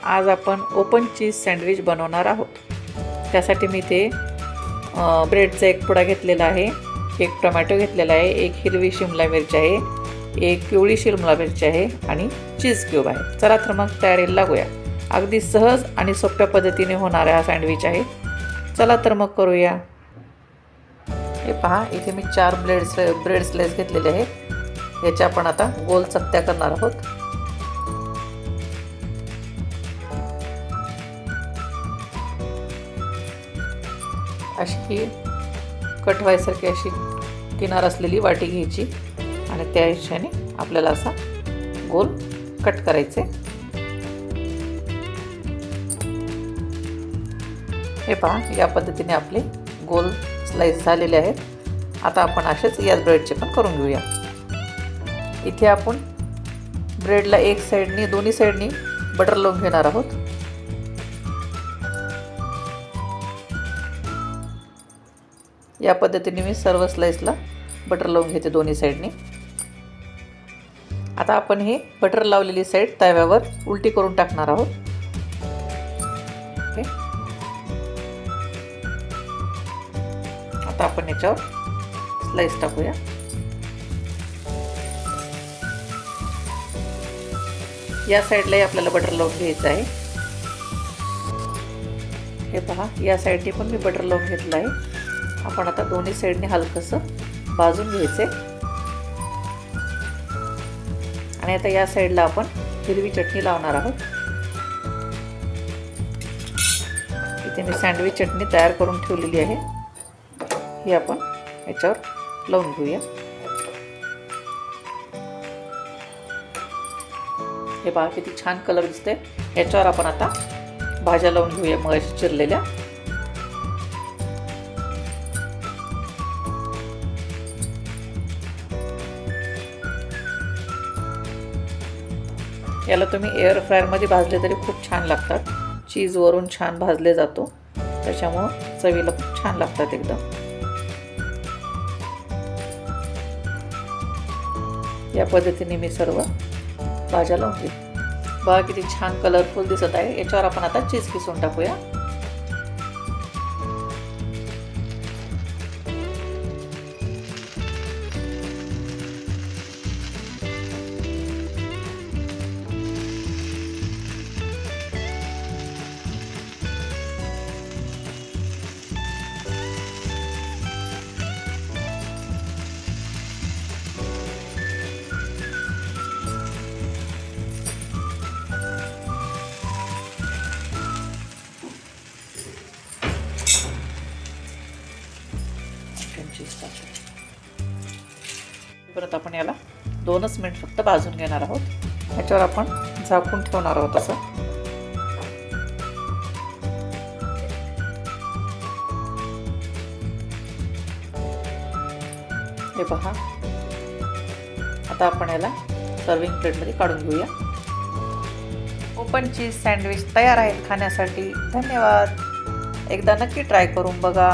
आज आपण open cheese sandwich बनवणार आहोत। त्यासाठी मी ते ब्रेडचा एक पुडा घेतलेला आहे, एक टोमॅटो घेतलेला आहे, एक हिरवी शिमला मिरची आहे, एक पिवळी शिमला मिरची आहे आणि चीज क्यूब आहे। चला तर मग तयारीला लागूया। अगदी सहज आणि सोप्या पद्धतीने होणारा हा सँडविच आहे। चला तर मग करूया। हे पहा, इथे मी 4 ब्रेड स्लाइस घेतलेले आहेत। याच्या आपण आता गोल चकत्या करणार आहोत। अशी ही कट व्हायसारखी अशी किनार असलेली वाटी घ्यायची आणि त्या हिशोबाने आपल्याला असा गोल कट करायचे। हे पहा, या पद्धतीने आपले गोल स्लाइस झालेले आहेत। आता आपण असेच याच ब्रेडचे पण करून घेऊया। इथे आपण ब्रेडला एक साइडनी दोन्ही साइडनी बटर लावून घेणार आहोत। या पद्धतीने मी सर्व स्लाइसला बटर लावून घेते दोन्ही साइडनी। आता आपण हे बटर लावलेली साइड तव्यावर उलटी करून टाकणार आहोत। आता आपण याच्यावर स्लाइस टाकूया। या साइडलाही आपल्याला बटर लावून घ्यायचं आहे। हे पहा, या साइडने पण मी बटर लावून घेतलं आहे। आपण आता दोन्ही साइडने हलकसं भाजून घ्यायचे आणि आता या साइडला आपण हिरवी चटणी लावणार आहोत। इथे मी सँडविच चटणी तयार करून ठेवलेली आहे, ही आपण याच्यावर लावून घेऊया। हे पहा, किती छान कलर दिसते। याच्यावर आपण आता भाज्या लावून घेऊया मगाशी चिरलेल्या। याला तुम्ही एअर फ्रायरमध्ये भाजले तरी खूप छान लागतात। चीज वरून छान भाजले जातो, त्याच्यामुळे चवीला खूप छान लागतात एकदम। या पद्धतीने मी सर्व भाज्या लावून घेते। बघा किती छान कलरफुल दिसत आहे। याच्यावर आपण आता चीज किसून टाकूया। परत आपण याला 2 मिनिट फक्त भाजून घेणार आहोत। याच्यावर आपण झाकून ठेवणार आहोत असं। हे पहा, आता आपण याला सर्विंग प्लेटमध्ये काढून घेऊया। ओपन चीज सँडविच तयार आहेत खाण्यासाठी। धन्यवाद। एकदा नक्की ट्राय करून बघा।